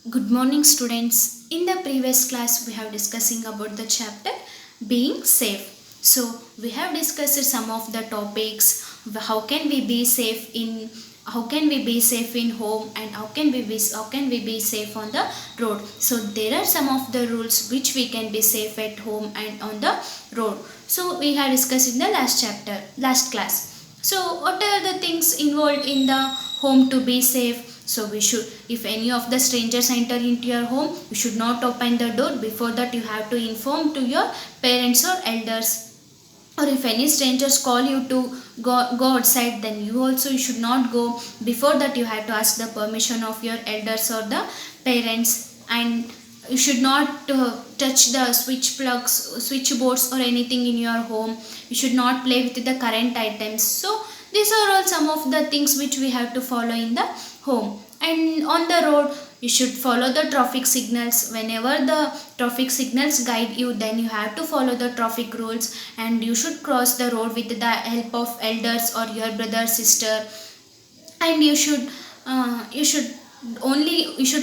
Good morning, students. In the previous class, we have discussing about the chapter being safe. So we have discussed some of the topics. How can we be safe in home, and how can we be safe on the road. So there are some of the rules which we can be safe at home and on the road. So we have discussed in the last class. So what are the things involved in the home to be safe? So we should, if any of the strangers enter into your home, you should not open the door. Before that, you have to inform to your parents or elders. Or if any strangers call you to go outside, then you should not go. Before that, you have to ask the permission of your elders or the parents. And you should not touch the switchboards or anything in your home. You should not play with the current items. So these are all some of the things which we have to follow in the home. And on the road, you should follow the traffic signals. Whenever the traffic signals guide you, then you have to follow the traffic rules, and you should cross the road with the help of elders or your brother sister. And you should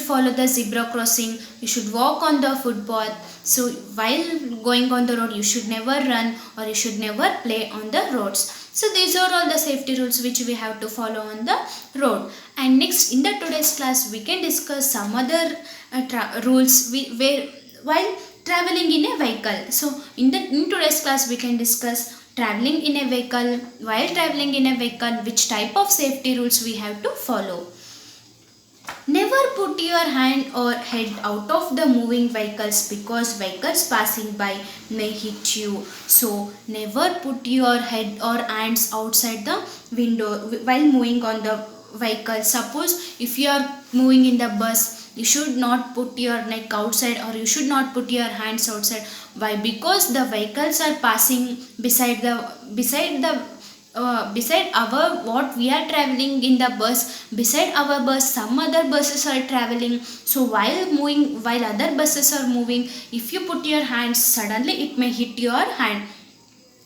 follow the zebra crossing. You should walk on the footpath. So while going on the road, you should never run or you should never play on the roads. So these are all the safety rules which we have to follow on the road. And next, in the today's class, we can discuss some other rules where while traveling in a vehicle. So in today's class, we can discuss traveling in a vehicle. While traveling in a vehicle, which type of safety rules we have to follow. Never put your hand or head out of the moving vehicles, because vehicles passing by may hit you. So never put your head or hands outside the window while moving on the vehicle. Suppose if you are moving in the bus, you should not put your neck outside or you should not put your hands outside. Why? Because the vehicles are passing beside our what we are traveling in the bus. Beside our bus, some other buses are traveling. So while other buses are moving, if you put your hands, suddenly it may hit your hand.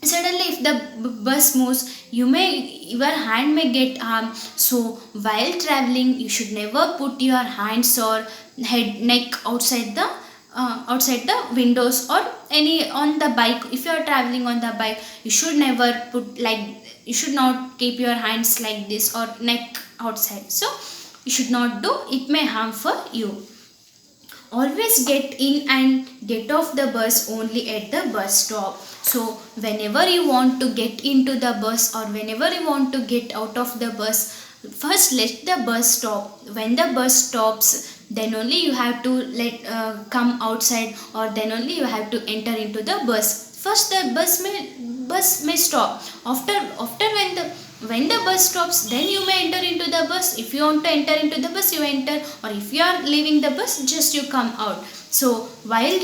Suddenly if the bus moves, your hand may get harmed. So while traveling, you should never put your hands or neck outside the windows or any on the bike. If you are traveling on the bike, you should never put like you should not keep your hands like this or neck outside. So you should not do, it may harm for you. Always get in and get off the bus only at the bus stop. So whenever you want to get into the bus or whenever you want to get out of the bus, first let the bus stop. When the bus stops, then only you have to let come outside, or then only you have to enter into the bus. First the bus may stop. After when the bus stops, then you may enter into the bus. If you want to enter into the bus, you enter, or if you are leaving the bus, just you come out. So when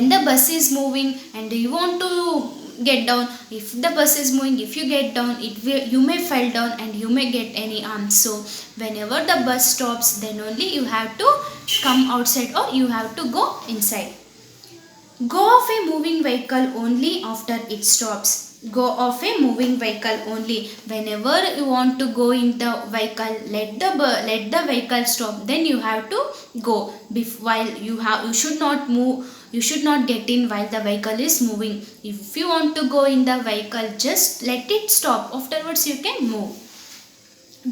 the bus is moving and you want to get down, if the bus is moving, if you get down, you may fall down and you may get any harm. So whenever the bus stops, then only you have to come outside or you have to go inside. Go off a moving vehicle only after it stops. Go off a moving vehicle only. Whenever you want to go in the vehicle, let the vehicle stop. Then you have to go. While you should not move. You should not get in while the vehicle is moving. If you want to go in the vehicle, just let it stop. Afterwards, you can move.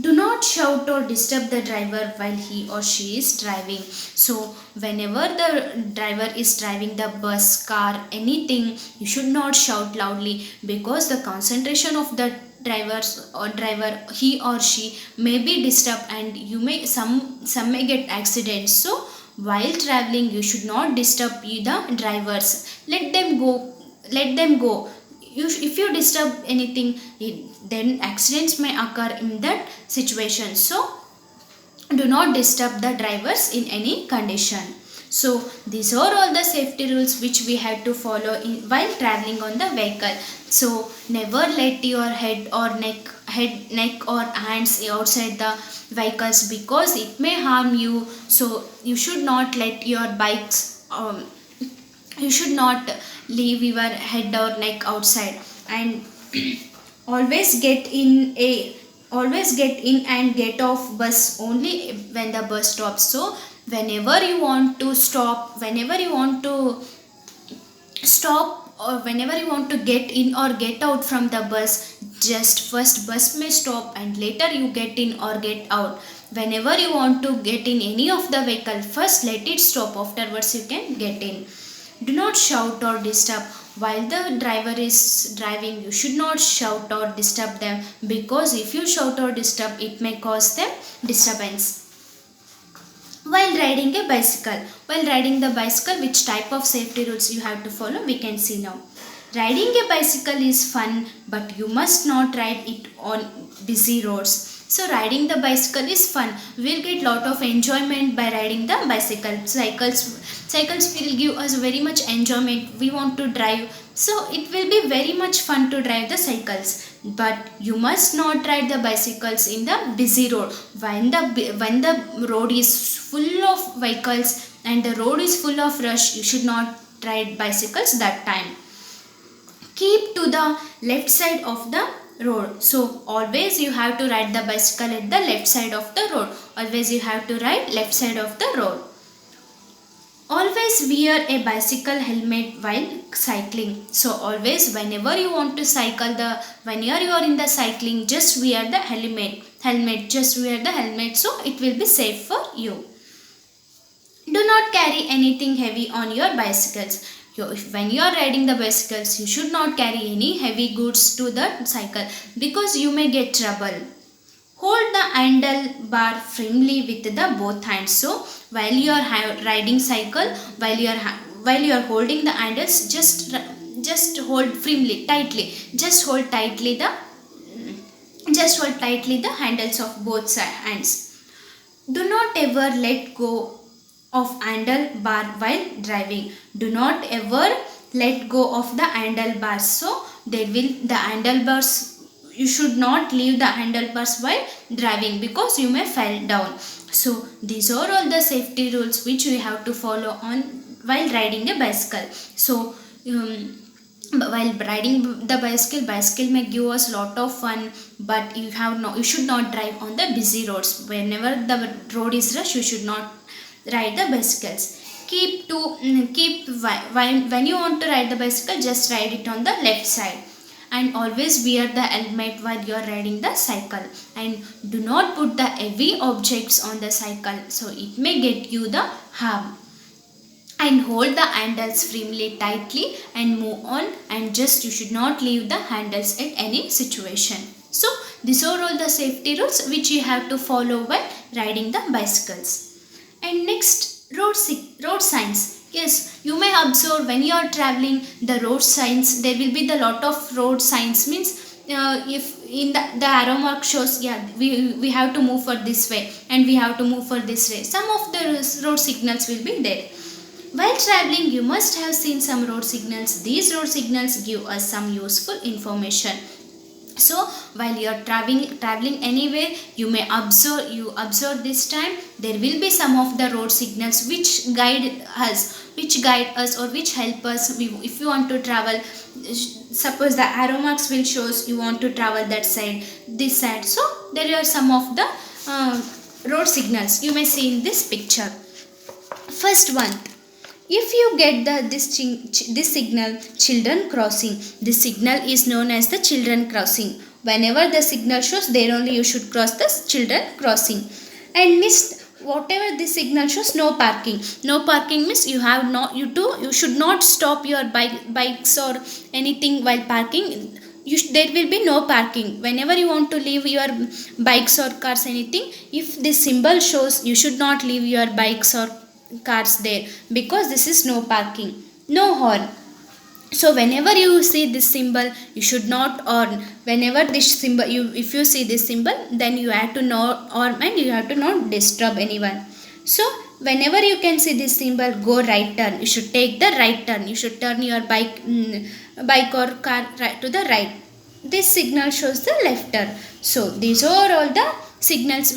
Do not shout or disturb the driver while he or she is driving. So whenever the driver is driving the bus, car, anything, you should not shout loudly, because the concentration of the driver, he or she, may be disturbed, and some may get accidents. So while traveling, you should not disturb the drivers. Let them go. If you disturb anything, then accidents may occur in that situation. So do not disturb the drivers in any condition. So these are all the safety rules which we have to follow while traveling on the vehicle. So never let your neck or hands outside the vehicles, because it may harm you. So you should not let your bikes you should not leave your head or neck outside. And always get in a always get in and get off bus only when the bus stops. So whenever you want to stop, whenever you want to stop, or whenever you want to get in or get out from the bus, just first bus may stop and later you get in or get out. Whenever you want to get in any of the vehicle, first let it stop, afterwards you can get in. Do not shout or disturb while the driver is driving. You should not shout or disturb them, because if you shout or disturb, it may cause them disturbance. While riding a bicycle, while riding the bicycle, which type of safety rules you have to follow, we can see now. Riding a bicycle is fun, but you must not ride it on busy roads. So riding the bicycle is fun, we will get lot of enjoyment by riding the bicycle. Cycles will give us very much enjoyment, we want to drive, so it will be very much fun to drive the cycles. But you must not ride the bicycles in the busy road. When the road is full of vehicles and the road is full of rush, you should not ride bicycles that time. Keep to the left side of the road. So always you have to ride the bicycle at the left side of the road. Always you have to ride left side of the road. Always wear a bicycle helmet while cycling. So always whenever you want to cycle, when you are in the cycling, just wear the helmet, just wear the helmet, so it will be safe for you. Do not carry anything heavy on your bicycles. When you are riding the bicycles, you should not carry any heavy goods to the cycle, because you may get trouble. Hold the handlebar firmly with the both hands. So while you are riding cycle, while you are holding the handles, just hold firmly, tightly. Just hold tightly the handles of both hands. Do not ever let go of handlebar while driving. Do not ever let go of the handlebars. So the handlebars, you should not leave the handlebars while driving, because you may fall down. So these are all the safety rules which we have to follow on while riding a bicycle. So while riding the bicycle may give us lot of fun, but you should not drive on the busy roads. Whenever the road is rush, you should not ride the bicycles. When you want to ride the bicycle, just ride it on the left side. And always wear the helmet while you are riding the cycle. And do not put the heavy objects on the cycle, so it may get you the harm. And hold the handles firmly, tightly, and move on. And just you should not leave the handles at any situation. So these are all the safety rules which you have to follow while riding the bicycles. And next, road signs. Yes, you may observe when you are traveling the road signs, there will be the lot of road signs. Means if in the arrow mark shows, yeah, we have to move for this way and we have to move for this way. Some of the road signals will be there. While traveling, you must have seen some road signals. These road signals give us some useful information. So while you are traveling anywhere, you observe this time, there will be some of the road signals which guide us or which help us. If you want to travel, suppose the arrow marks will shows you want to travel that side, this side. So there are some of the road signals you may see in this picture. First one, if you get this signal, children crossing, this signal is known as the children crossing. Whenever the signal shows, there only you should cross the children crossing. And missed, whatever this signal shows, no parking. No parking means you should not stop your bikes or anything while parking. There will be no parking. Whenever you want to leave your bikes or cars, anything, if this symbol shows, you should not leave your bikes or cars there, because this is no parking. No horn. So whenever you see this symbol, you should not horn. Whenever this symbol, if you see this symbol, then you have to not horn and you have to not disturb anyone. So whenever you can see this symbol, go right turn. You should take the right turn. You should turn your bike or car to the right. This signal shows the left turn. So these are all the signals